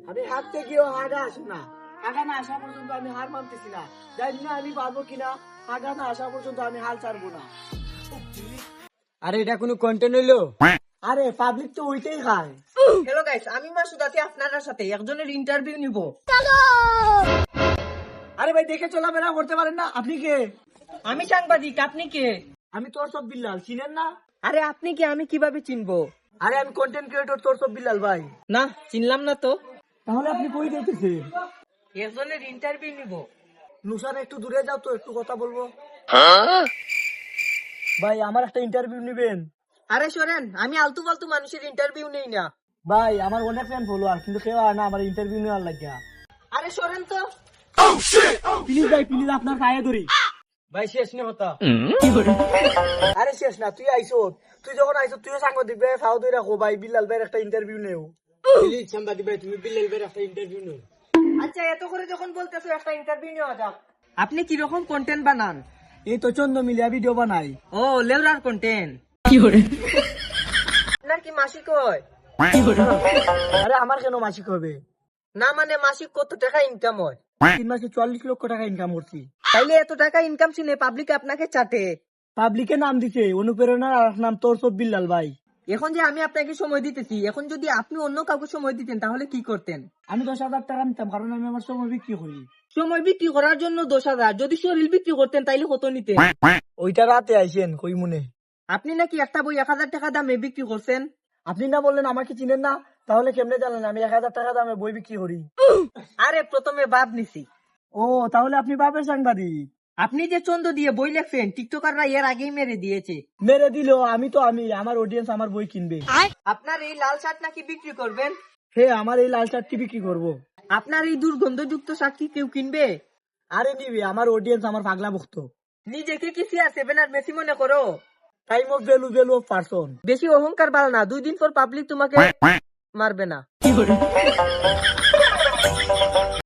আমি হাঁটতে গিয়েও হাগা আসে না। হাগা না আসা পর্যন্ত আমি হার মানতেছি না। জানি না আমি পারবো কিনা। হাগা না আসা পর্যন্ত আমি হাল ছাড়বো না। আরে এটা কোনো কন্টেন্ট হইলো? আরে পাবলিক তো ওইটাই খায়। হ্যালো গাইস, আমি মাসুদ আছি আপনাদের সাথে একজনের ইন্টারভিউ নিব। আরে ভাই দেখে চলাফেরা করতে পারেন না? আপনি কে? আমি সাংবাদিক, আপনি কে? আমি তোর সব বিল্লাল, চিনেন না? আরে আপনি কি, আমি কিভাবে চিনবো? আরে আমি কন্টেন্ট ক্রিয়েটর তোর সব বিল্লাল ভাই। না, চিনলাম না তো। তাহলে আপনি কই দেখতেছেন? একজনের ইন্টারভিউ নিব। নুসান একটু দূরে যাও তো, একটু কথা বলবো। ভাই আমার একটা ইন্টারভিউ নিবেন? আরে শোনেন, আমি আলতু ফালতু মানুষের ইন্টারভিউ নেই না। ভাই আমার অনেক ফ্যান ফলোয়ার, কিন্তু কেউ আর না আমার ইন্টারভিউ নেওয়ার লাগিয়া। আরে শোনেন তো। প্লিজ ভাই প্লিজ, আপনার পায়ে ধরি। ভাই শেষ নে হতা। আরে শেষ না, তুই আইসো। তুই যখন আইসো তুইও সাংবাদিক ভাই, ফাও ধরে রাখো ভাই, বিল্লাল ভাইয়ের একটা ইন্টারভিউ নেও। প্লিজ সাংবাদিক ভাই, তুমি বিল্লাল ভাইয়ের একটা ইন্টারভিউ নাও। আচ্ছা, এত করে যখন বলতেছো একটা ইন্টারভিউ নেওয়া যাক। আপনি কি রকম কন্টেন্ট বানান? এই তো চন্দ্র মিলিয়া ভিডিও বানাই। ও, লেউরার কন্টেন্ট। আপনার কি মাসিক হয়? আরে আমার কেন মাসিক হবে? না মানে মাসিক কত টাকা ইনকাম হয়? 3 মাসে 40 লক্ষ টাকা ইনকাম করছি। তাইলে এত টাকা ইনকাম শুনে পাবলিক আপনাকে চাটে। পাবলিকে নাম দিছে অনুপ্রেরণার আর নাম তোর সব বিল্লাল ভাই। এখন যে আমি আপনাকে সময় দিতেছি, এখন যদি আপনি অন্য কাউকে সময় দিতেন তাহলে কি করতেন? আমি 10,000 টাকা নিতাম, কারণ আমি আমার সময় বিক্রি করি। সময় বিক্রি করার জন্য 10,000, যদি শরীর বিক্রি করতেন তাইলে কত নিতেন? ওইটা রাতে আইসেন কই মনে। আপনি নাকি একটা বই 1,000 টাকা দামে বিক্রি করছেন। আপনি না বললেন আমাকে চিনেন না, তাহলে কেমনে জানলেন আমি 1,000 টাকা দামে বই বিক্রি করি? আরে প্রথমে বাদ নিছি। ও তাহলে আপনি বাপের সাংবাদিক। আপনি যে চন্দ্র দিয়ে বই লেখছেন, টিকটকাররা এর আগেই মেরে দিয়েছে। মেরে দিল, আমি আমার অডিয়েন্স আমার বই কিনবে। আপনার এই লাল শার্ট নাকি বিক্রি করবেন? হে আমার এই লাল শার্টটি বিক্রি করবো। আপনার এই দুর্গন্ধযুক্ত শার্ট কি কেউ কিনবে? আরে নিবি, আমার অডিয়েন্স আমার পাগলা ভক্ত। নিজেকে কি CR7 আর মেসি মনে করো? Time of value of person. বেশি অহংকার ভালো না, 2 দিন পর পাবলিক তোমাকে মারবে না।